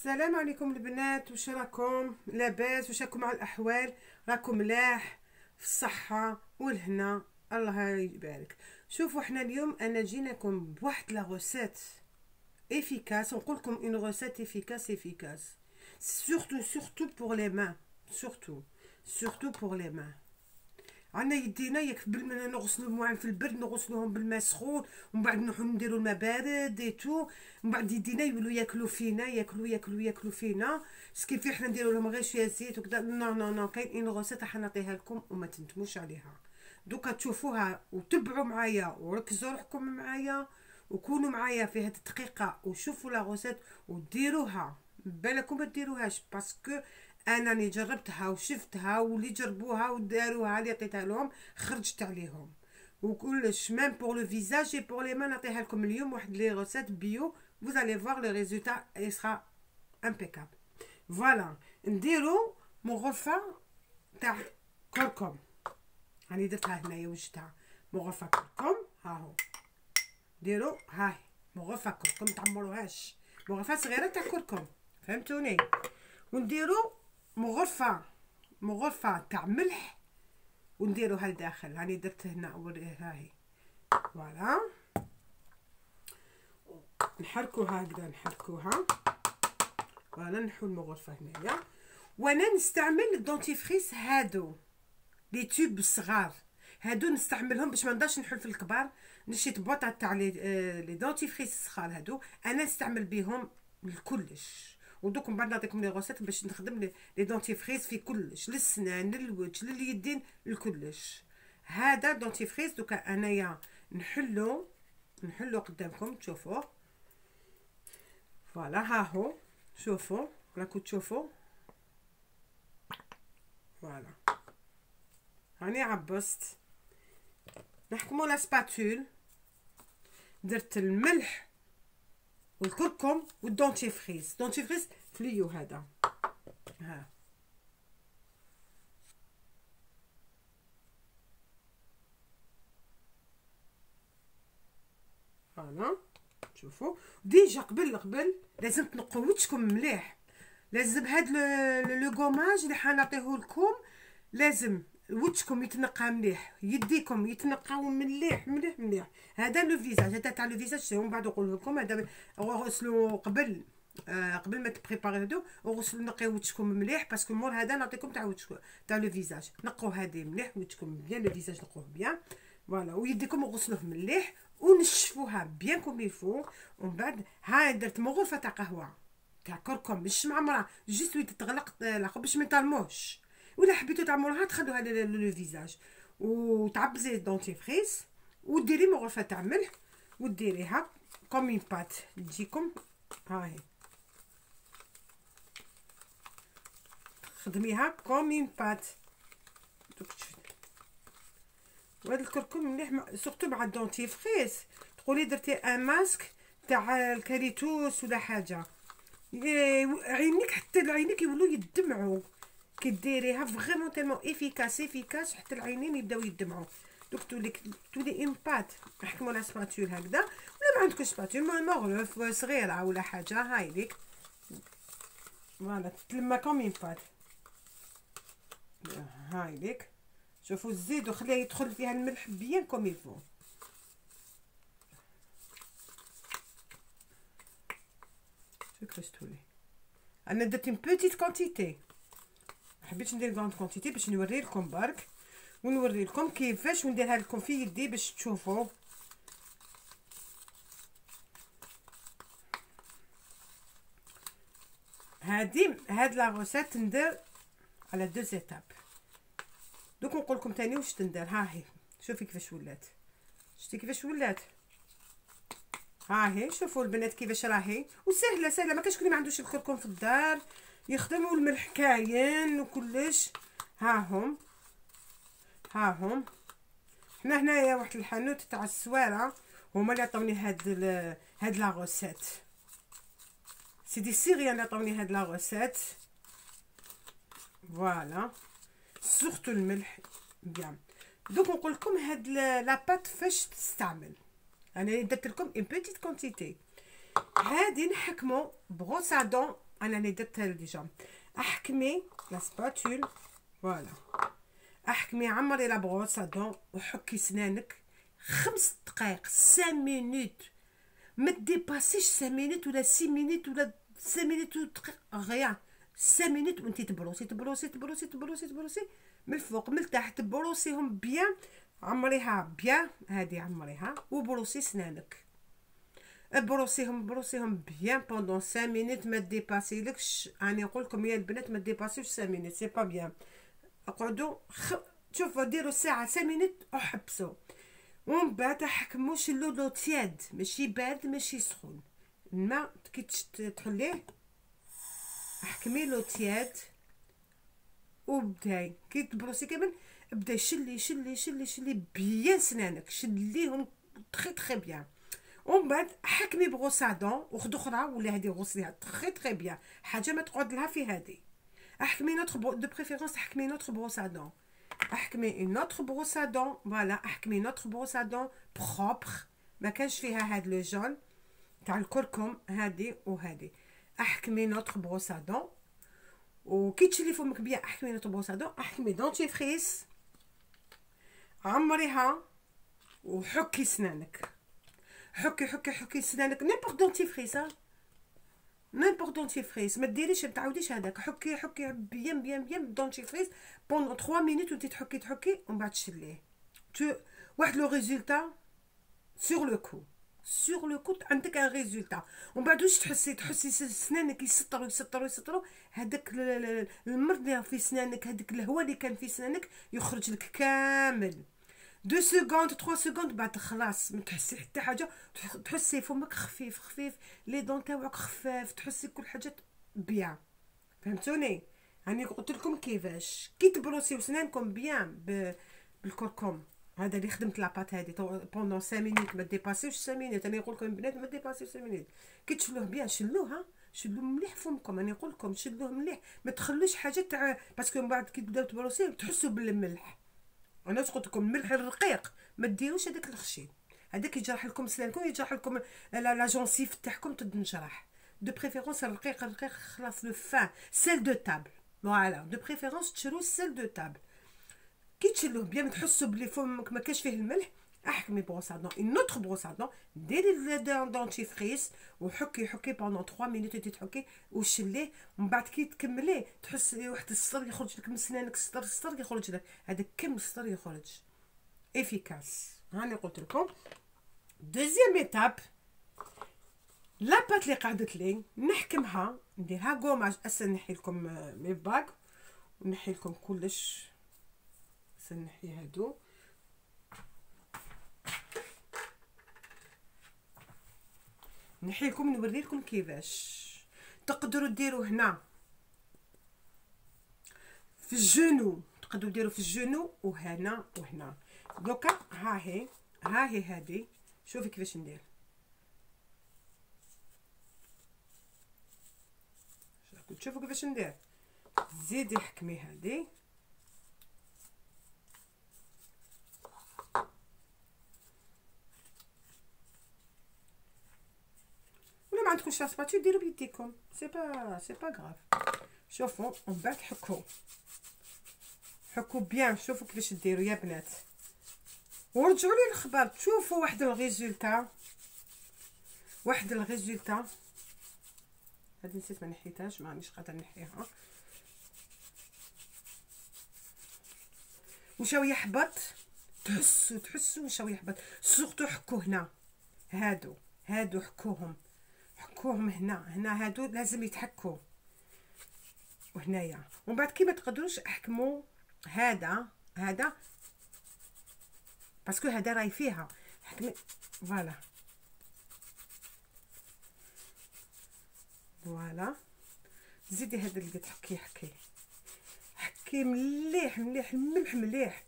السلام عليكم البنات، واش راكم؟ لاباس؟ واش راكم على الاحوال؟ راكم ملاح في الصحه والهنا؟ الله يبارك. شوفوا حنا اليوم انا جيناكم بواحد لا غوسيت افيكاس، نقول لكم اون غوسيت افيكاس surtout pour les mains, surtout pour les mains. عنا يدينا ياك نغسلو المواعين في البرد، نغسلوهم بالماء سخون، ومن بعد نروحو نديرو الماء بارد ديتو، من بعد يدينا يولو ياكلو فينا، ياكلو فينا سكيفي حنا نديرو لهم غير شويه زيت وكذا. نو كاين اون غوسيت راح نعطيها لكم وما تندموش عليها. دوكا تشوفوها وتبعوا معايا وركزوا روحكم معايا وكونوا معايا في هاد الدقيقه وشوفوا لا غوسيت وديروها. بالكم ما ديروهاش باسكو انا اللي جربتها وشفتها، واللي جربوها وداروها اللي عطيتها لهم خرجت عليهم وكلش. ميم بور لو فيزاج اي بور لي مان نعطيها لكم اليوم واحد لي ريسيت بيو. vous allez voir le résultat il sera impeccable. فوالا نديرو مغرفه تاع كركم. راني درتها هنايا وجدتها مغرفه كركم. ها هو ديرو، هاي مغرفه كركم، تعمروهاش مغرفه صغيره تاع كركم، فهمتوني؟ ونديرو مغرفه تاع ملح ونديروها لداخل. هاني درت هنا وريها هي. فوالا نحركوها هكذا، نحركوها. فوالا نحو المغرفه هنايا. وانا نستعمل الدونتيفريس هادو لي توب الصغار هادو، نستعملهم باش ما نقدرش نحل في الكبار. نشيت بوطه تاع لي دونتيفريس الصغار هادو انا نستعمل بهم لكلش. ودوك من بعد نعطيكم لي غوسيت باش نخدم لي دونتيفريس في كلش، للسنان للوجه لليدين لكلش. هذا دونتيفريس دوكا انايا نحلو قدامكم تشوفوا. فوالا ها هو شوفوا، راكم تشوفوا. فوالا راني عبست، نحكمو لا سباتول، درت الملح والكركم والدونتيفريس. دونتيفريس فليو هذا، ها فوالا شوفوا. ديجا قبل لازم تنقوا وجهكم مليح. لازم هاد لو غوماج اللي حنعطيه لكم لازم وجهكم يتنقى مليح، يديكم يتنقاو مليح. هذا لو فيزاج، هذا تاع لو فيزاج. ومن بعد نقول لكم هذا غسلوا قبل ما تبريباري هادو، وغسلوا نقيو وجهكم مليح باسكو مور هذا نعطيكم تاع وجهكم تاع لو فيزاج. نقوا هذه مليح وجهكم بيان، لو فيزاج نقوه بيان. فوالا ويديكم وغسلوه مليح ونشفوها بيان كوم يفو. ومن بعد ها درت مغرفه تاع قهوه تاع كركم مش معمره، جيست ويت تغلق لاخو باش ما يطالموش. ولا حبيتو تعمروها تخلوها لو فيزاج وتعبزي الدونتيفريس وديري مغرفه تاع ملح وديريها كوم اون بات تجيكم. هاهي خدميها كوم اون بات. وهاد الكركم مليح سورتو مع الدونتيفريس. تقولي درتي ان ماسك تاع الكاليتوس ولا حاجه، عينيك حتى العينيك يولو يدمعوا كي ديريها. فريمون تالمون افيكاس حتى العينين يبداو يدمعوا. دوك تولي اون بات. نحكمو على سباتول هكذا، ولا ما عندكش سباتول مغرف صغيره ولا حاجه، هاي ليك. فوالا تلمى كوم اون بات، هاي ليك. شوفوا الزيت وخليها يدخل فيها الملح بيان كوم يفو. كيفاش تولي. انا درت اون بوتيت كونتيتي، حبيت ندير غراند كونتيتي باش نوري لكم برك، ونوري لكم كيفاش ونديرها لكم في يدي باش تشوفوا. هاد لا غوسيت ندير على دو زيتاب. دوك نقول لكم ثاني واش تندير. ها هي شوفي كيفاش ولات، شتي كيفاش ولات. ها هي شوفوا البنات كيفاش راهي، وسهله ما كاينش اللي ما عندوش الكركم في الدار يخدموا الملح كاين وكلش. ها هم حنا هنايا واحد الحانوت تاع السواره هما اللي عطاوني هاد لا غوسيت. سي دي سيريان اللي عطاوني هاد لا غوسيت. فوالا سورتو الملح بيان. دوك نقول لكم هاد لا بات فاش تستعمل. انا درت لكم اون بيتيت كونتيتي. هادي نحكمو بغوص ا دون انا درتها ديجا. احكمي لا سباتول، فوالا، احكمي عمري لا بروس دون وحكي سنانك 5 دقائق 5 مينوت، ما ديباسيش 5 مينوت ولا 6 مينوت ولا 5 مينوت دقيقه غير 5 مينوت، وانت تبروسي تبروسي تبروسي تبروسي تبروسي من الفوق من التحت، تبروسيهم بيان، عمريها بيان هادي، عمريها وبروسي سنانك، بروسيهم بيان بوندون 5 مينوت، ما ديباسيلكش. راني نقول لكم يا البنات ما ديباسيوش 5 مينوت، سي با بيان. اقعدوا شوفوا ديروا ساعه 5 مينوت وحبسوا، ومن بعد حكموا شلو لو تياد، ماشي بارد ماشي سخون، الماء كي تحليه احكمي لو تياد، وبداي كي تبروسي كامل بدا شلي شلي شلي شلي بيان سنانك، شليهم تخي بيان، ومن بعد حكمي بغوسادون وخدو اخرى ولا هادي غسليها تخي بيان، حاجه ما تقعد لها في هادي. احكمي نوتر دو بريفيرونس، احكمي نوتر بروسادون، احكمي نوتر بروسادون، فوالا، احكمي نوتر بروسادون بروبر، ما كانش فيها هاد لو جون تاع الكركم هادي وهادي. احكمي نوتر بروسادون، وكي تشلي فمك بيان احكمي نوتر بروسادون، احكمي دونتيفريس عمريها وحكي سنانك، حكي سنانك نيمبورط دونتيفريس، نيمبورط دونتيفريس، ما ديريش ما تعاوديش هذاك، حكي بيان بيان بيان دونتيفريس بوندون 3 مينوت، وانت تحكي ومن بعد تشليه واحد لو ريزولتا سور لو كو عندك ان ريزولتا، ومن بعد واش تحسي سنانك يسطروا هذاك المرض اللي في سنانك، هذاك الهواء اللي كان في سنانك يخرج لك كامل. 2 سكوند 3 سكوند بعد خلاص ما تحسي حتى حاجه، تحسي فمك خفيف لي دون تاعك خفاف، تحسي كل حاجه بيان. فهمتوني؟ راني قلت لكم كيفاش كي تبروسيو سنانكم بيان بالكركم، هذا اللي خدمت لاباط هذه بوندون 5 مينوت، ما ديباسيوش 5 مينوت. انا نقول لكم البنات ما ديباسيوش 5 مينوت، كي تشلوه بيان شلوه مليح فمكم، انا نقول لكم شلوه مليح، ما تخلوش حاجه تاع باسكو من بعد كي تبداو تبروسيو تحسوا بالملح. انا قلت لكم الملح الرقيق ما ديروش هذاك الخشين، هذاك يجرح لكم سنانكم، يجرح لكم لا جونسيف تاعكم تنجرح. دو بريفيرونس الرقيق خلاص لو فان سيل دو تابل، فوالا دو بريفيرونس تشرو سيل دو تابل. كي تشلوه بيان تحسوا بلي فمك ما كاش فيه الملح، احكمي بروسادون اون اوتر بروسادون، ديري دونتيفريس وحكي بوندون 3 مينوت، تحكي وشليه، ومن بعد كي تكمليه تحسي واحد السطر يخرج لك من سنانك، سطر يخرج لك، هذاك كم سطر يخرج افيكاس. هاني قلت لكم دوزيام ايتاب، لاباط اللي قعدت لي نحكمها، نديرها كوماج، نحي لكم مي باك ونحي لكم كلش، نحي هادو نحي لكم نوري لكم كيفاش تقدروا ديروا هنا في الجنو، تقدروا ديروا في الجنو وهنا وهنا. دوكا ها هي هادي، شوفي كيفاش ندير، شوفوا كيفاش ندير، زيدي حكمي هادي ولا ما عندكمش لاسباتول ديروا بيديكم، سي با غراف. شوفوا ومن بعد حكوا بيان، شوفوا كيفاش ديروا يا بنات، ورجعوا لي الخبر تشوفوا واحد الريزولتا هذه نسيت ما نحيتهاش، ما رانيش قادره نحيها، وشاو يحبط، تحسوا وشاو يحبط، سورتو حكوا هنا، هادو حكوهم هنا هادو لازم يتحكوا، وهنايا ومن بعد كي ما تقدروش احكموا هذا باسكو هذا راي فيها، حكمي فوالا زيدي هذا اللي تحكي حكي مليح الملح مليح،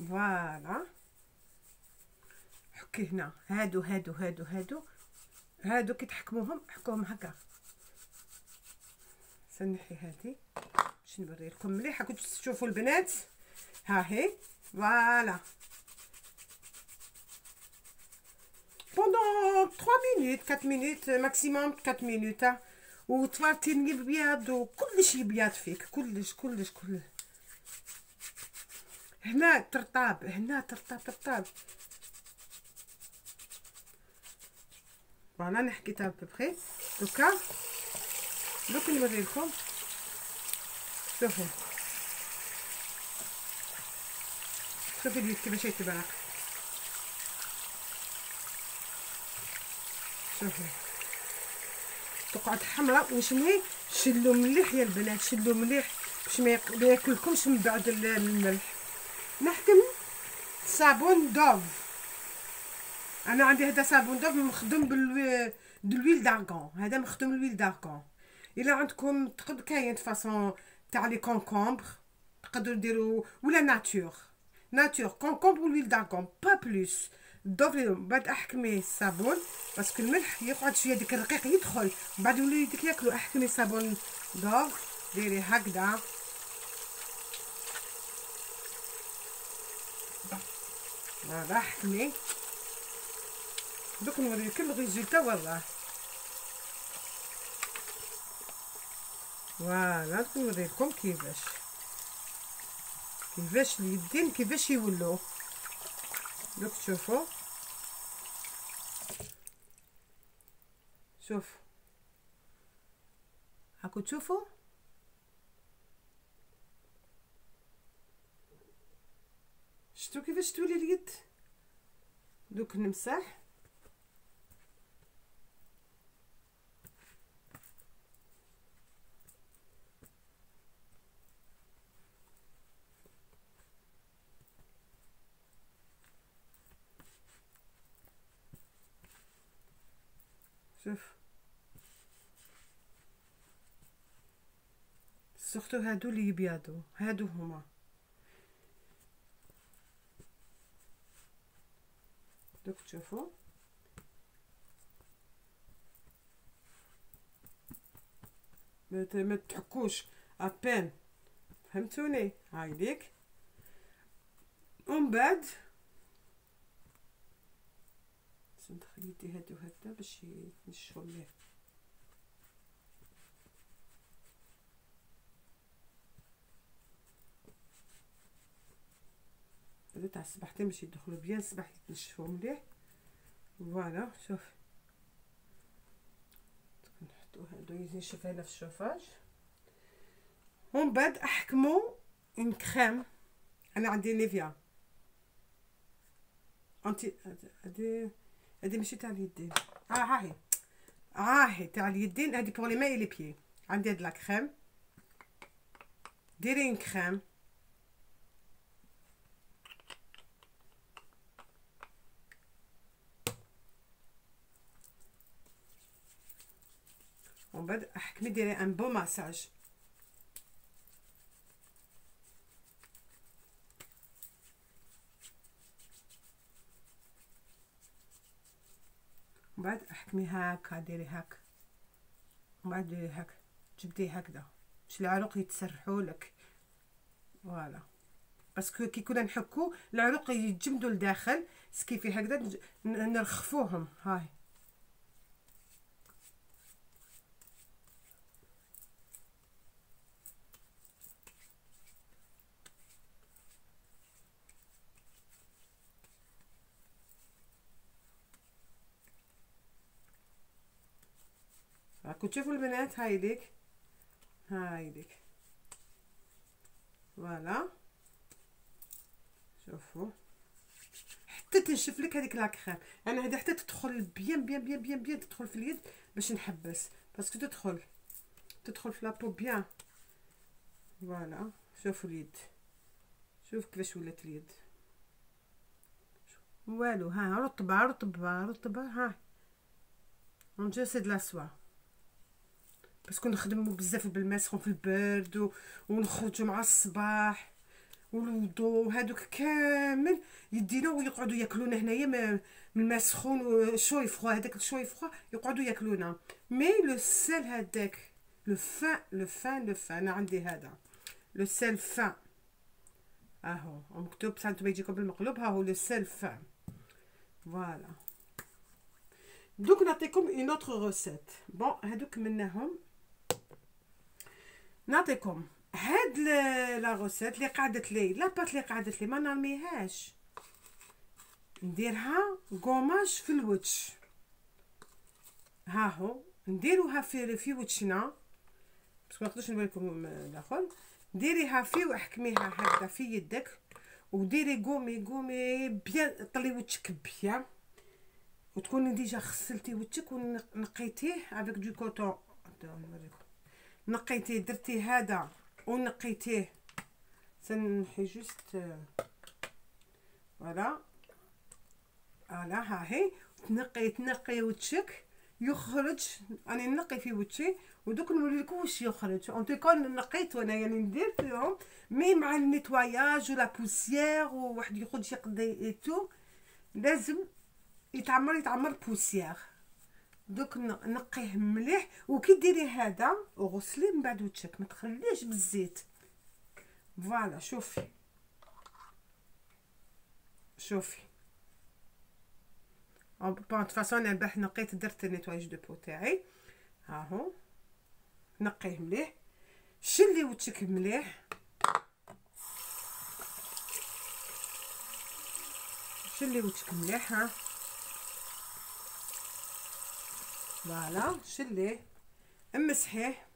فوالا حكي هنا هادو كي تحكموهم حكوهم هكا. سنحي هادي باش نوري لكم مليح راكم تشوفوا البنات، ها هي فوالا بوندون 3 مينوت 4 مينوت ماكسيموم 4 مينوت، وتفارتيني بيض وكلش يبيض فيك، كلش كلش كلش. هنا ترطاب، هنا ترطاب. فوالا انا حكيتها ببخي. دوكا نوريلكم. شوفوا اليد كيفاش يتبرق. شوفوا تقعد حمراء. وشني شلو مليح يا البنات، شلو مليح باش ما ياكلكمش من بعد الملح. نحكم صابون دوف. انا عندي هذا صابون دوف مخدوم بالويل دارغون. هذا مخدوم بالويل دارغون. الا عندكم تقدر كاين فاصون تاع لي كونكومبر تقدروا ديروا، ولا ناتور كونكومبر والويل دارغون با بلوس. دوف بعد احكمي الصابون باسكو الملح يقعد شويه ديك الرقيق يدخل، بعد يوليو يديك ياكلوا. احكمي صابون دوف ديري هكذا. فوالا احكمي. دوك نوريكم الريزولتا. والله فوالا نوريكم كيفاش اليدين كيفاش يولوا. دوك تشوفوا، شوف هاكو تشوفوا شفتوا كيفاش تولي اليد. دوك نمسح. شوف سورتو هادو اللي يبيضوا، هادو هما. دوك تشوفوا ما تحكوش ابان، فهمتوني؟ هايديك. ومن بعد ندخل يدي هادو هكذا باش ينشفوا مليح. هادو تاع الصباحتين باش يدخلوا بيان الصباح يتنشفوا مليح. فوالا شوف نحطو هادو ينشف هنا في الشوفاج. ومن بعد احكمو اون كريم. انا عندي نيفيا انتي هادي ماشي تاع اليدين. هاهي تاع اليدين. هادي بور لي ماي لي بيي. عندي هاد لا كريم. ديري اون كريم. ومن بعد احكمي ديري ان بون ماساج. ومن بعد احكمي هاكا، ديري هاك. ومن بعد ديري هاك، جبديه هكذا باش العروق يتسرحوا لك. فوالا باسكو كي كنا نحكو العروق يتجمدوا لداخل، سكيفي هكذا نرخفوهم. هاي راكو تشوفوا البنات. هايديك فوالا شوفوا حتى تنشف لك هذيك لا كريم. انا هذه حتى تدخل بيان بيان بيان بيان بيان تدخل في اليد باش نحبس، باسكو تدخل في لابو بيان. فوالا شوفوا اليد، شوف كيفاش ولات اليد. والو ها رطبه. ها اون سي د لا سوا باسكو نخدمو بزاف بالماء سخون في البرد ونخرجوا مع الصباح والوضو هادوك كامل يدينا ويقعدوا ياكلونا هنايا من الماء سخون وشوي فخوا. هذاك شوي فخوا يقعدوا ياكلونا. مي لو سيل هذاك لو فان انا عندي هذا لو سيل فان اهو مكتوب بصح نتوما يجيكم بالمقلوب. ها هو لو سيل فان. فوالا دوك نعطيكم اون اوتر روسيت. بون هادوك منهم نعطيكم هاد لا غوسيت اللي قعدت لي، لاباط اللي قعدت لي ما نرميهاش، نديرها قماش في الوجه. ها هو نديروها في وجهنا باش ما نقدرش نوريكم الاخر. ديريها واحكميها هكذا في يدك، وديري قومي بيان، طلي وجهك بيان، وتكوني ديجا غسلتي وجهك ونقيتيه افيك دو كوطون. نوريكم نقيتيه، درتي هذا ونقيتيه. سنحي جوست فوالا ها هي. تنقي وجهك يخرج، انا نقي في وجهي ودوك نوري لكم واش يخرج. اون تيكون نقيت وانا يعني ندير فيهم مي مع النيتواياج ولا بوسيير، وواحد يخرج يقضي اي تو لازم يتعمر بوسيير. دوك نقيه مليح، وكي ديري هذا وغسلي من بعد وجهك، ما تخليش بالزيت. فوالا شوفي بون فاصون انا البارح نقيت، درت النيتوايج دو بو تاعي. ها هو نقيه مليح، شلي وجهك مليح، شلي وجهك مليح. ها فوالا شليه، امسحيه.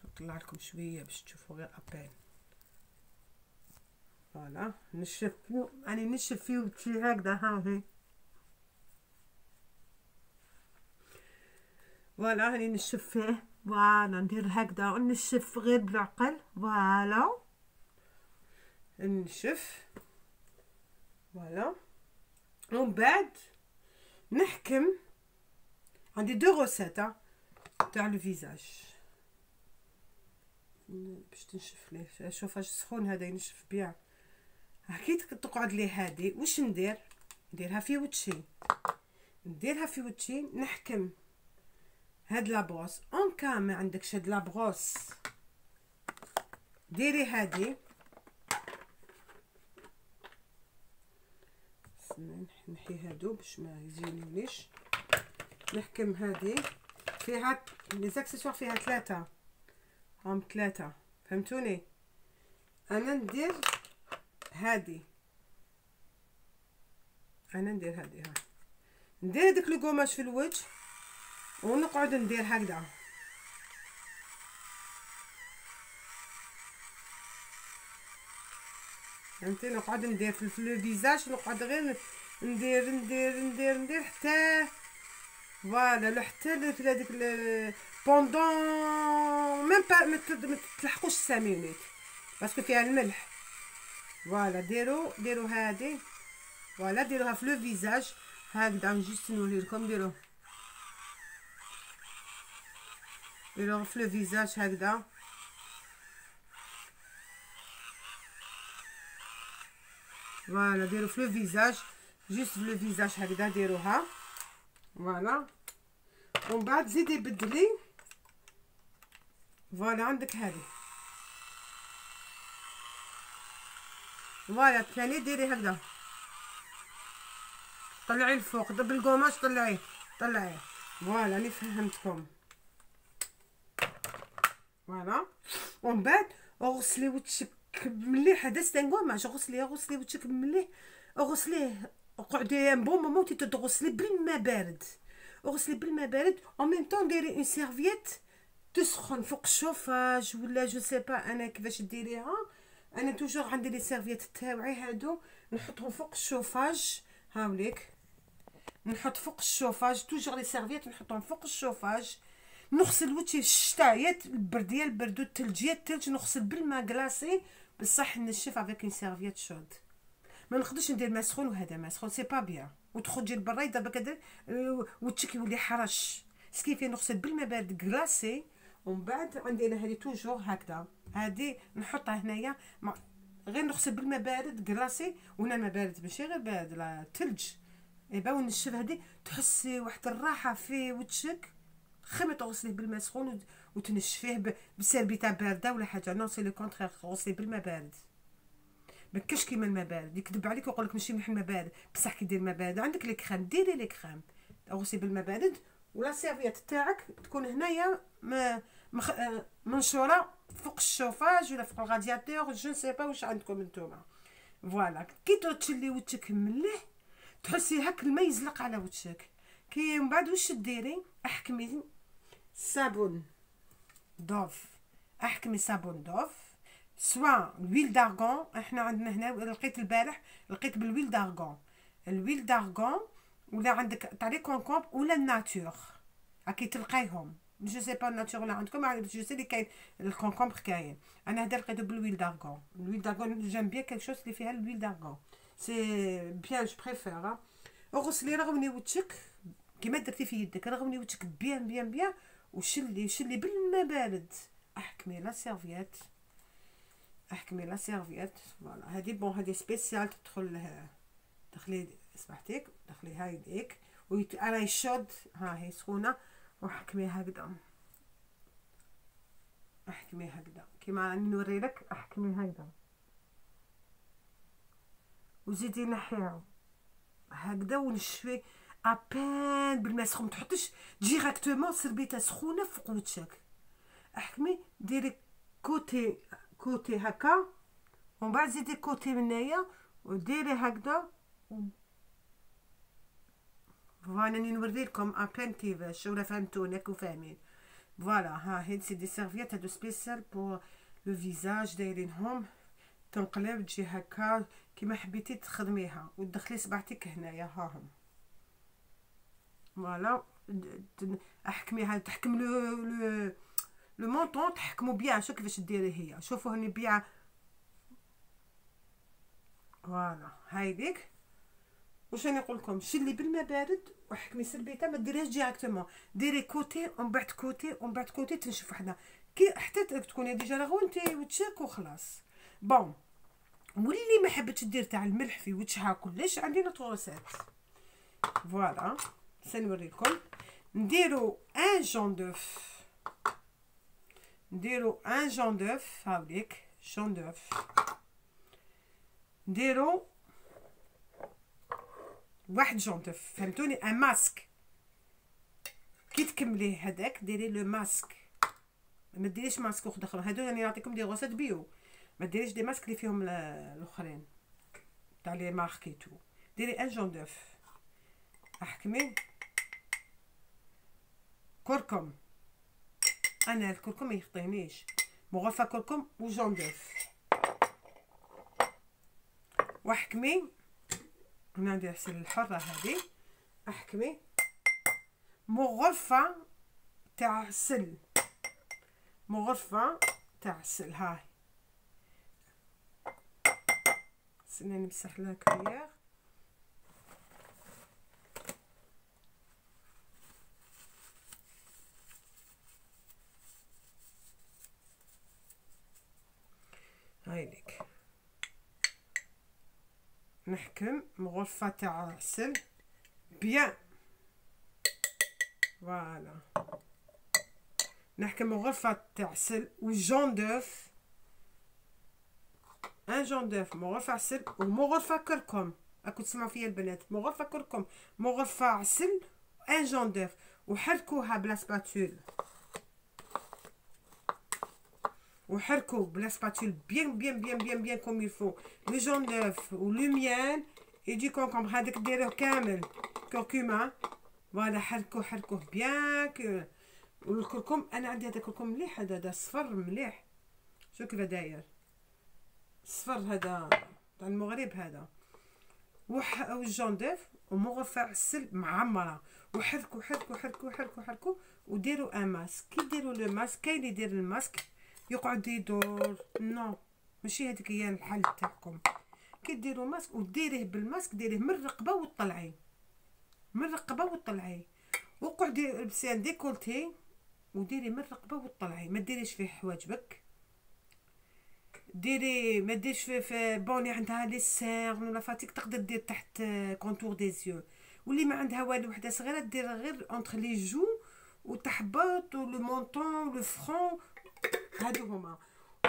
نطلع لكم شويه باش تشوفوا غير ابان. فوالا نشف يعني نشف فيه وجهي هكذا. ها هي فوالا هاني نشف فيه. فوالا ندير هكذا ونشف غير بالعقل. فوالا نشف. فوالا ومن بعد نحكم. عندي دو غوسيت تاع لو فيزاج باش تنشف ليه. شوف اش سخون هذا ينشف بيان. كي تقعد لي هادي واش ندير؟ نديرها في وجهي، نحكم هاد لابروس. اون كان ما عندكش هاد لابروس ديري هادي. نحي هادو باش ما يزينونيش. نحكم هادي فيها لي زاكسيسوار، فيها ثلاثة فهمتوني. انا ندير هادي ها، ندير هذاك لو قماش في الوجه ونقعد ندير هكذا. فهمتي؟ نقعد ندير في لو فيزاج، نقعد غير ندير حتى فوالا حتى في هذيك بوندون ميم با ما تلحقوش 5 مينوت باسكو فيها الملح. فوالا ديروا هادي. فوالا ديروها في لو فيزاج هكذا. جوست نوريلكم. ديروه في لو فيزاج هكذا. فوالا ديروا في لو فيزاج، جوست في لو فيزاج هكذا ديروها. فوالا ومن بعد زيدي بدلي. فوالا عندك هذه. فوالا الثاني ديري هكذا، طلعي الفوق بالقماش، طلعيه. فوالا راني فهمتكم. فوالا ومن بعد اغسلي وجهك مليح. هذا ستان قماش، غسلي وجهك مليح، اغسليه. اقعدي ان بون مومون تغسلي بالماء بارد. اغسلي بالماء بارد او ميم طون ديري اون سيرفييت تسخن فوق الشوفاج ولا جو سي با انا كيفاش ديريها. انا توجور عندي لي سيرفييت تاوعي هادو نحطهم فوق الشوفاج. هاوليك نحط فوق الشوفاج توجور لي سيرفييت نحطهم فوق الشوفاج. نغسل وجهي الشتاء يا البرد يا البرد والثلج يا الثلج، نغسل بالماء كلاصي بصح نشف افيك اون سيرفييت شود. ما نقدرش ندير ما سخون وهذا ما سخون، سي با بيان. وتخرجي لبرا دابا كدير وجهك يولي حرش. سكيفي نغسل بالماء بارد كلاصي. ومن بعد عندي انا هذه توجور هكذا، هذه نحطها هنايا غير نغسل بالماء بارد كلاصي. وهنا الماء بارد ماشي غير بارد، لا ثلج. ايبا ونشف هذه تحسي واحد الراحه في وجهك. خير تغسليه بالماء سخون وتنشفيه بسربيته بارده ولا حاجه. نو سي لو كونترير، غسليه بالماء بارد ما كاش كيما الماء بارد، يكذب عليك ويقول لك ماشي مليح الماء بارد، بصح كي دير الماء بارد عندك لي كريم، ديري لي كريم اغسلي بالماء بارد، ولا سيرفيات تاعك تكون هنايا منشوره فوق الشوفاج ولا فوق الرادياتور، جو نسي با واش عندكم نتوما. فوالا كي تشلي وجهك مليح تحسي هاك الماء يزلق على وجهك. كي من بعد واش ديري؟ احكمي صابون دوف، احكمي صابون دوف، سوا الويل دارغون. احنا عندنا هنا لقيت البارح لقيت بالويل دارغون، الويل دارغون، ولا عندك تاع لي كونكومب ولا الناتور راكي تلقايهم. جو سي با الناتور ولا عندكم، جو سي لي كاين الكونكومبر كاين. انا هذا لقيته بالويل دارغون. الويل دارغون جيم بيان كيك شوز اللي فيها الويل دارغون، سي بيان جو بريفير. اغسلي رغمني وجهك كيما درتي في يدك، رغمني وجهك بيان بيان بيان، وشلي بالماء بارد. احكمي لا سيرفيات، احكمي لا سيرفيات. فوالا هادي بون، هادي سبيسيال دخلي صباحتك، دخلي هاي يديك راهي شود، ها هي سخونه، وحكمي هكذا، احكمي هكذا كيما راني نوري لك، احكمي هكذا وزيدي نحيها هكذا ونشفي ابان بالماء سخون. ما تحطيش ديريكتومون سربيته سخونه فوق وجهك، احكمي ديري كوتي هكا، ومن بعد زيدي كوتي من هنايا وديري هكذا. فوالا راني نوري لكم ابان كيفاش، ولا فهمتوني راكم فاهمين. فوالا ها هاد سي دي سيرفيات هادو سبيسيال بور لو فيزاج، دايرينهم تنقلب تجي هكا كيما حبيتي تخدميها، وتدخلي صباعتك هنايا ها هم. فوالا احكميها، تحكم لو مونطون، تحكموا بيان. شوف كيفاش ديري هي، شوفوا هني بيان. فوالا هايديك واش راني نقول لكم، شلي بالماء بارد وحكمي سربيته، ما ديريهاش ديريكتومون، ديري كوتي ومن بعد كوتي ومن بعد كوتي، تنشف وحده كي حتى تكوني ديجا رغونتي وجهك وخلاص. بون واللي ما حبتش دير تاع الملح في وجهها كلش، عندي نوتر روسيت. فوالا سنوريكم. نديرو ان جون دوف، نديرو ان جون دوف، هاوليك جون دوف، نديرو واحد جون دوف، فهمتوني؟ ان ماسك. كي تكمليه هذاك ديري لو ماسك، ما ديريش ماسك اخر، هادو راني نعطيكم دي غوسات بيو، ما ديريش دي ماسك اللي فيهم الاخرين تاع لي ماركيتو. ديري ان جون دوف، احكمي كركم، انا الكركم ما يخطينيش، مغرفه كركم وجون دوف، واحكمي. انا ندير عسل الحره هذه، احكمي مغرفه تاع عسل، مغرفه تاع عسل. هاي سناني نمسح لها كريير. هاي ليك نحكم مغرفه تاع عسل بيان. فوالا نحكم مغرفه تاع عسل وجون دوف، ان جون دوف، مغرفه عسل ومغرفه كركم. راكم تسمعوا فيا البنات، مغرفه كركم مغرفه عسل ان جون دوف، وحركوها بلا سباتول، وحركوا بلا سباتول بيان بيان بيان بيان بيان كوم يفو لو جون دوف ولو ميان يجي كونكومبر هذاك ديروه كامل كركوما. فوالا حركوه بيان. والكركم انا عندي هذا الكركم مليح، هذا صفر مليح، شوف كيف داير صفر، هذا تاع المغرب هذا. والجون دوف ومغرفه عسل معمره، وحركوا حركوا حركوا حركوا حركوا وديروا ان ماسك. كي ديروا لو ماسك، كاين اللي يدير الماسك يقعد يدور، نو ماشي هذيك هي الحل تاعكم. كي ديروا ماسك وديريه بالماسك، ديريه من الرقبه وطلعيه، من الرقبه وطلعيه، وقعدي لبسي ديكولتي وديري من الرقبه وطلعيه، ما ديريش فيه حواجبك، ديري ما ديرش في بوني عندها لي سيرن ولا فاتيك، تقدر دير تحت كونتور دي زيو، واللي ما عندها والو وحده صغيره دير غير اونتر لي جو وتحبط ولو مونطون ولو فرون، هادو هما.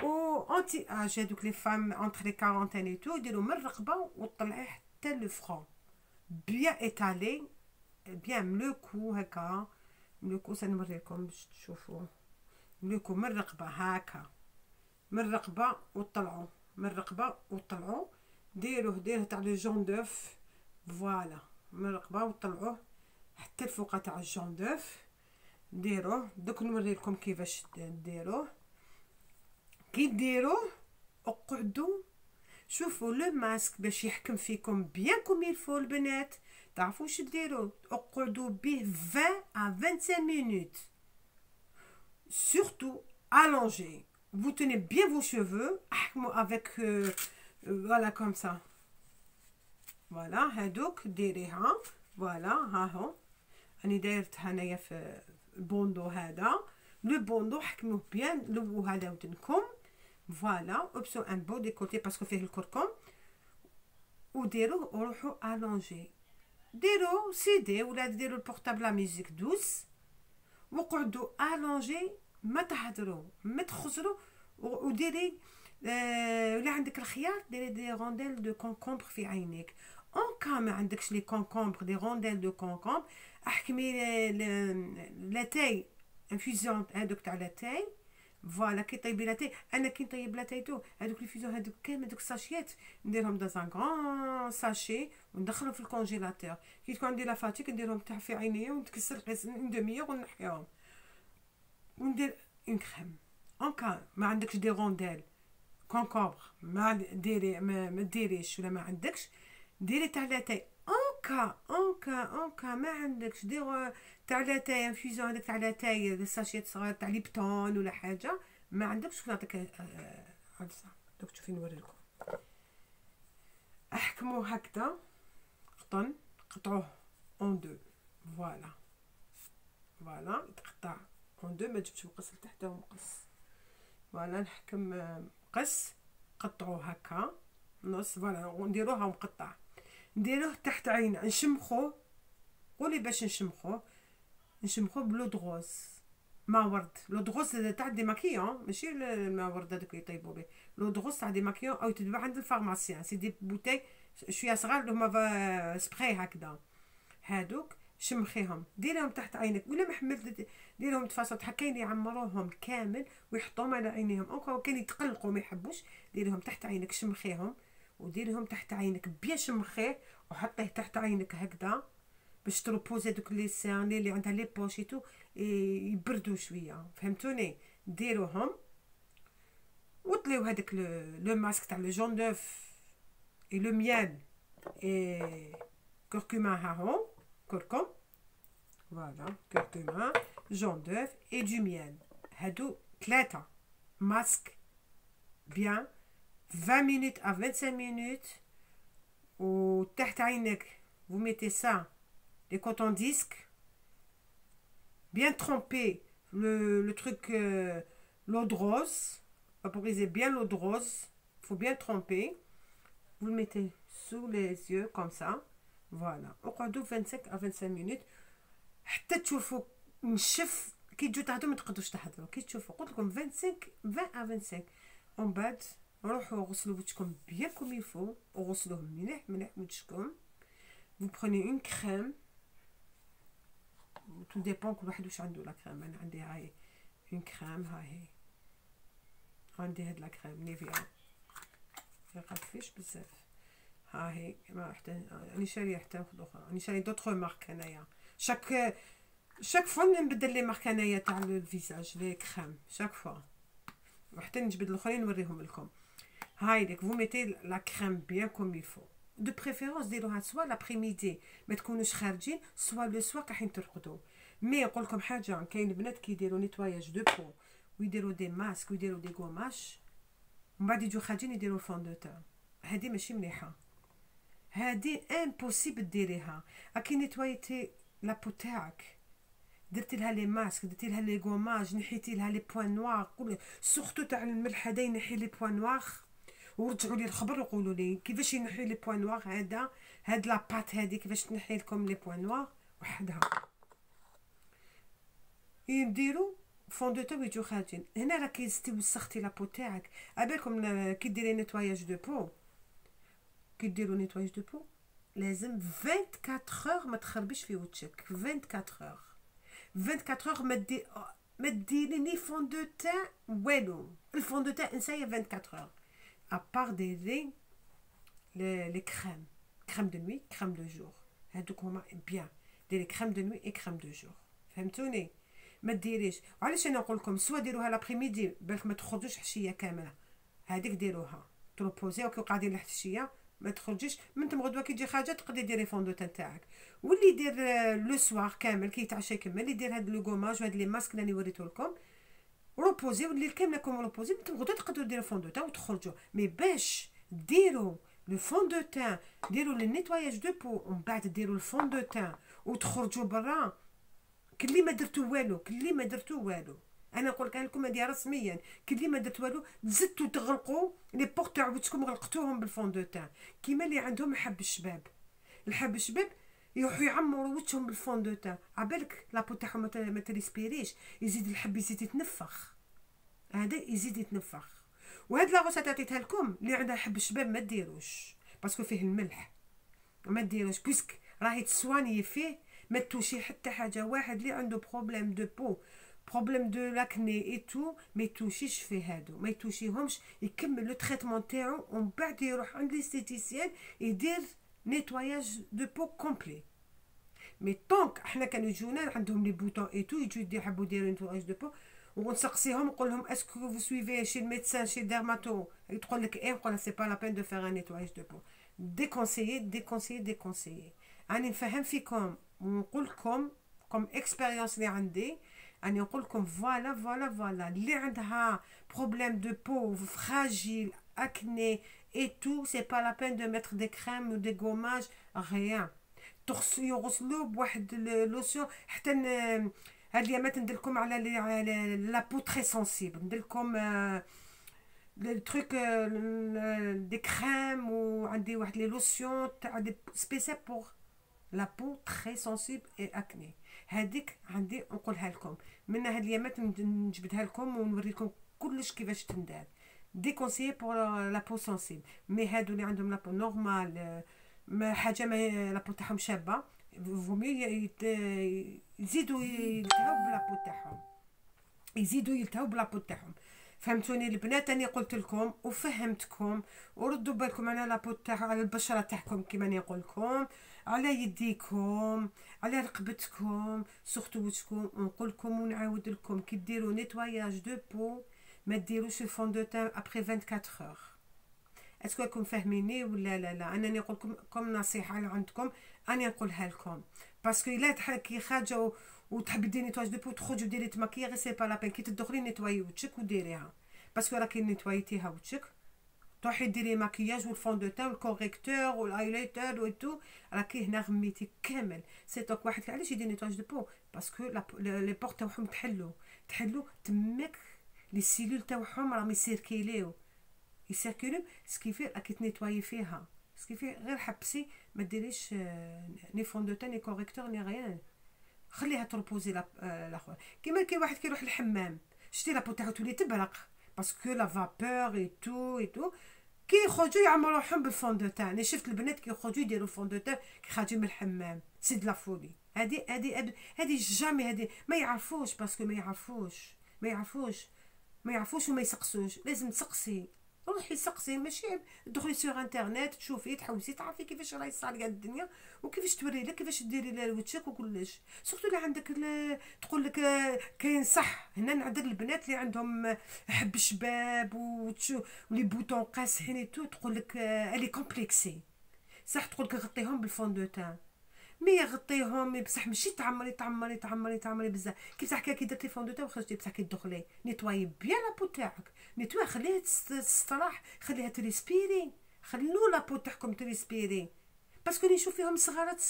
و انتي اج هادوك لي فام اونتر لي 40 اي تو يديروا من الرقبه وطلعيه حتى لو فرون بيان ايطالي بيان ملوكو هكا ملوكو. سنوريكم باش تشوفوا ملوكو من الرقبه هكا، من الرقبه وطلعوا، من الرقبه وطلعوا. ديروه تاع لي جون دوف، فوالا من الرقبه وطلعوه حتى الفوق تاع الجون دوف. ديروه دوك نوريلكم كيفاش ديروه. كي ديروه اقعدوا شوفوا لو ماسك باش يحكم فيكم بيان كوم يلفو. البنات تعرفوا واش ديروا؟ اقعدوا به 20 à 25 minutes. Surtout allongé. Vous tenez bien vos cheveux avec voilà comme ça. Voilà هادوك ديريها. فوالا ها هو راني دايرت هنايا في البوندو هذا. لو بوندو حكموه بيان لوها لودنكم. فوالا اوبسيون ان بو ديكولتي باسكو فيه الكركم. وديروه وروحوا الونجي. ديروا سيدي ولا ديروا البورطابل لا ميوزيك دوس وقعدوا الونجي. ما تهضروا ما تخزروا. وديري ولا عندك الخيار ديري دي رونديل دو كونكومبر في عينيك. اون كا ما عندكش لي كونكومبر دي رونديل دو كونكومبر احكمي لاتاي انفيزيون هذوك تاع لاتاي. فوالا كي طيبي لاتاي انا كي نطيب لاتايتو هذوك لي فيزيون هذوك كامل هذوك الساشيات نديرهم داز ان غران ساشي وندخلهم في الكونجيلاتور. كي تكون عندي لا فاتيك نديرهم تاع في عينيا ونتكسر اون دميه ونحيهم وندير اون كريم. اون كا ما عندكش دي رونديل كونكومبر ما ديري ما ديريش ولا ما عندكش ديري تاع لاتاي. اون كا ما عندكش دير تاع لاتاي انفيزيون هذاك تاع لاتاي الساشيات صغار تاع ليبتون ولا حاجه ما عندكش نعطيك عدسه دوك تشوفي نوريلكم. احكموا هكذا قطن قطعوه اون دو. فوالا يتقطع اون دو. ما جبتش مقص لتحت ومقص. فوالا نحكم مقص قطعوه هكا نص. فوالا ونديروها مقطع. نديروه تحت عين نشمخوه. قولي باش نشمخوه بلو دغوز ما ورد. لو دغوز تاع دي ماكيون ماشي ما ورد هذوك يطيبوا به. لو دغوز تاع دي ماكيون او تتباع عند الفارماسيان. سي دي بوتاي شويه صغار هما سبراي هكذا. هادوك شمخيهم ديرهم تحت عينك ولا ما حملت ديرهم تفاصيل كاين يعمروهم كامل ويحطوهم على عينيهم. او كاين يتقلقوا ما يحبوش ديرهم تحت عينك. شمخيهم وديرهم تحت عينك بيان شمخيه وحطيه تحت عينك هكذا باش تروبوزي دوك لي سان اللي عندها لي بوشيتو يبردوا شويه. فهمتوني؟ ديروهم وطليو هذاك لو ماسك تاع لو جون دوف اي لو ميال اي كركما. ها هو كركم. فوالا كركما جون دوف اي دو ميال. هادو 3 ماسك بيان 20 minutes à 25 minutes. ou تحت عينك vous mettez ça les coton disques bien tremper le truc l'eau de rose, vaporiser bien l'eau de rose, faut bien tremper. Vous le mettez sous les yeux comme ça. Voilà اقعدوا 25 à 25 minutes حتى تشوفوا نشف. كي تجوا تهضروا ما تقدروش تهضروا. كي تشوفوا قلت لكم 25 20 à 25 ومن بعد روحوا غسلوا وجهكم بيان كوم يفو وغسلوه مليح وجهكم. vous prenez une crème. tout dépend كل واحد واش عنده. لا كريم انا عندي هاي une crème. هاي عندي هاد لا كريم نيفيا فيش بزاف. هاي ما حتى راني شاريه حتى واحده اخرى. راني شاريه دوطخ مارك انايا. شاك فوا نبدل لي مارك انايا تاع الفيزاج لي كريم شاك فوا وحتى نجبد الاخرين نوريهم لكم. هاي ديك vous mettez la crème bien comme il faut. de préférence ديروها سوا لابريميدي ما تكونوش خارجين سوا لو سوا كحين ترقدوا. مي نقول لكم حاجه كاين بنات كيديروا نيتواياج دو بو ويديروا دي ماسك ويديروا دي غوماش ومن بعد يجوا خارجين يديروا الفون دو تان. هذه ماشي مليحه. هذه امبوسيبل ديريها. راكي نيتوايتي لابو تاعك درتي لها لي ماسك درتي لها لي غوماج نحيتي لها لي بوين نوار. قول سورتو تاع الملح هذا ينحي لي بوين نوار. ورجعوا لي الخبر وقولوا لي كيفاش ينحي لي بوين نوار. هاد لا بات هذه كيفاش تنحي لكم لي بوين نوار وحدها. يديروا فون دو تون يجو خارجين. هنا راكي زدتي وسختي لابو تاعك. عبالكم كي ديري نيتواياج دو بو، كي ديروا نيتواياج دو بو لازم 24 اور ما تخربيش في وجهك. 24 اور 24 اور ما ديري ني فون دو تان والو. الفون دو تان انسايا 24 اور ابار ديري لي كريم، كريم دو نوي كريم دو جور، هادوك هما بيان. ديري كريم دو نوي اي كريم دو جور، فهمتوني؟ ما ديريش. وعلاش انا نقول لكم سوا ديروها لابريميدي بالك ما تخرجوش حشيه كامله، هذيك ديروها تروبوزي وكي قاعدين الحشيه ما تخرجيش. من تم غدوه كي تجي حاجه تقدري ديري فوندو تاعك. واللي يدير لو سوار كامل كي يتعشى يكمل يدير هاد لو غوماج وهاد لي ماسك اللي وريته لكم، روبوزي واللي كامله لكم روبوزي. من تم غدوه تقدروا ديروا فوندو تاع وتخرجوا. مي باش ديروا لو فون دو تان، ديروا لي نيتواياج دو بو ومن بعد ديروا الفون دو تان وتخرجوا برا، كلي ما درتو والو، كلي ما درتو والو. انا نقول لكم هذه رسميا، كلي ما درت والو زدتوا تغلقوا لي بورت تاع وجهكم، غلقتوهم بالفون دو تان. كيما اللي عندهم حب الشباب، الحب الشباب يروحوا يعمروا وجههم بالفون دو تان، عبالك لابو تاعهم ما تريسبيريش، يزيد الحب يزيد يتنفخ، هذا يزيد يتنفخ. وهاد لا غوسات عطيتها لكم اللي عندها حب الشباب ما ديروش باسكو فيه الملح، ما ديروش بيسك راهي تسواني فيه. ما توشي حتى حاجه. واحد اللي عنده بروبليم دو بو، بروبليم دو لاكني اي تو، ما يتوشيش في هادو، ما يتوشيهمش، يكمل لو تريتمون تاعو ومن بعد يروح عند ليستيتيسيان يدير نيتواياج دو بو كومبلي. مي طونك احنا كانوا يجونا عندهم لي بوتون اي تو يجوا يحبوا يديروا نيتواياج دو بو، ونسقسيهم نقول لهم اسكو فو سويفي شي الميدسان شي ديرماتو، تقول لك ايه، نقول سي با لا بين دو فير ان نيتواياج دو بو. ديكونسيي ديكونسيي ديكونسيي. راني نفهم فيكم ونقول لكم كوم اكسبيريونس اللي عندي، راني نقول لكم فوالا فوالا فوالا اللي عندها بروبليم دو بو فراجيل اكني اي تو، سي با لا بين دو ميتر دي كريم و دي غوماج ريان. يغسلوه بواحد لوسيون. حتى هاد اليامات ندير لكم على لا بو تري سونسيبل، ندير لكم لي تروك دي كريم، وعندي واحد لي لوسيون تاع دي سبيسيال بور لا بو تري سونسيبل اي اكني. هذيك عندي نقولها لكم من هاد اليامات، نجبدها لكم ونوريكم كلش كيفاش تندار. دي كونسيي بور لا بو سونسيبل. مي هادو اللي عندهم لا بو نورمال، ما حاجه ما لابو تاعهم شابه، فومي يزيدوا يلتهوا بلابو تاعهم، يزيدوا يلتهوا بلابو تاعهم. فهمتوني البنات؟ اني قلت لكم وفهمتكم، وردوا بالكم على لابو تاع على البشره تاعكم كيما نقول لكم، على يديكم، على رقبتكم، سورتو وجهكم. ونقول لكم ونعاود لكم كي ديروا نيتواياج دو بو ما ديروش الفون دو تان ابري 24 اور. اسكو راكم فاهميني ولا لا؟ انا نقول لكم نصيحه اللي عندكم انا نقولها لكم، باسكو الا تحكي خارجه وتحبي ديري نيتواج دو بو تخرجي وديري تماكيا غير سي با لا بين. كي تدخلي نيتواي وجهك وديريها، باسكو راكي نيتوايتيها وجهك، تروحي ديري ماكياج والفون دو تان والكوريكتور والايلايتر و تو، راكي هنا غميتي كامل. سي توك واحد علاش يدير نيتواج دو بو؟ باسكو لي بورت تاعهم تحلو تماك لي سيلول تاعهم راهم يسيركيليو سكيفي راكي تنيتواي فيها. سكيفي غير حبسي ما ديريش ني فون دو تان ني كوريكتور ني غيان، خليها تروبوزي لاخر. كيما كي واحد كيروح للحمام شتي لابو تاعو تولي تبرق باسكو لا فابور اي تو كي يخرجوا يعملوا روحهم بالفون دو تان. انا شفت البنات كي يخرجوا يديروا فون دو تان كي خارجين من الحمام، سي دو لا فولي. هادي جامي، هادي ما يعرفوش، باسكو ما يعرفوش وما يسقسوش. لازم تسقسي، روحي سقسي، ماشي تدخلي سور انترنت تشوفي تحوسي تعرفي كيفاش راهي صاريه الدنيا وكيفاش توري لك كيفاش ديري لوجهك وكلش. سورتو اللي عندك تقول لك كاين صح. هنا نعذر البنات اللي عندهم حب شباب ولي بوطون قاسحين تو، تقول لك الي كومبلكسي صح، تقول لك غطيهم بالفون دو تان، مي غطيهم بصح ماشي تعمري بزاف. كي بصح كي درتي فون دو تان وخرجتي بصح كي تدخلي نيتواي بيان لابو تاعك، نيتواي خليها تستراح، خليها تريسبيري، خلو لابو تاعكم تريسبيري. باسكو اللي نشوف فيهم صغارات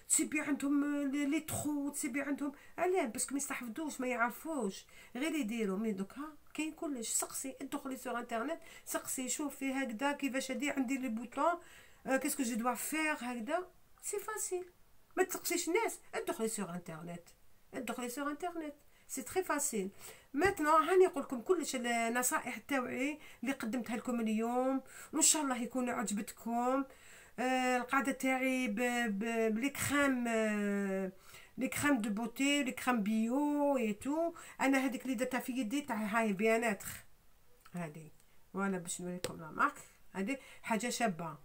تسيبي عندهم لي تخو، تسيبي عندهم علاه باسكو ما يستحفظوش ما يعرفوش غير يديروا. مي دوكا كاين كلش. سقسي، ادخلي سور انترنت سقسي، شوفي هكذا كيفاش هادي عندي لي بوطون، كاسكو جو دوا فير هكذا، سي فاسيل. ما تسقسيش الناس، ادخلي سور انترنت. سي تري فاسيل. ماتنو هاني نقول لكم كلش النصائح تاوعي اللي قدمتها لكم اليوم، وان شاء الله يكون عجبتكم. القاعده تاعي بلي كريم، لي كريم دو بوتي، لي كريم بيو اي تو. انا هذيك اللي درتها في يدي تاع هاي بياناتر هذه، وانا باش نوريكم لا مارك. هذه حاجه شابه،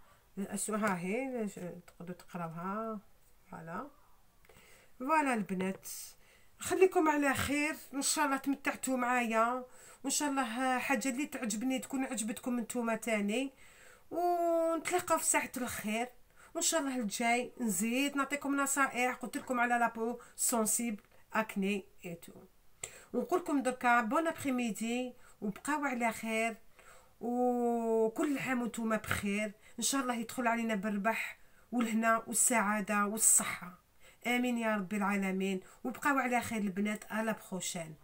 ها هي تقدروا تقراوها. فوالا البنات، خليكم على خير، ان شاء الله تمتعتوا معايا، وان شاء الله حاجه اللي تعجبني تكون عجبتكم نتوما تاني، ونتلاقاو في ساعه الخير. وان شاء الله الجاي نزيد نعطيكم نصائح. قلت لكم على لابو سونسيبل اكني ايتو، ونقول لكم دركا بون ابريميدي، وبقاو على خير، وكل عام وانتم بخير. ان شاء الله يدخل علينا بالربح والهنا والسعاده والصحه، امين يا رب العالمين. وبقاو على خير البنات، على بروشين.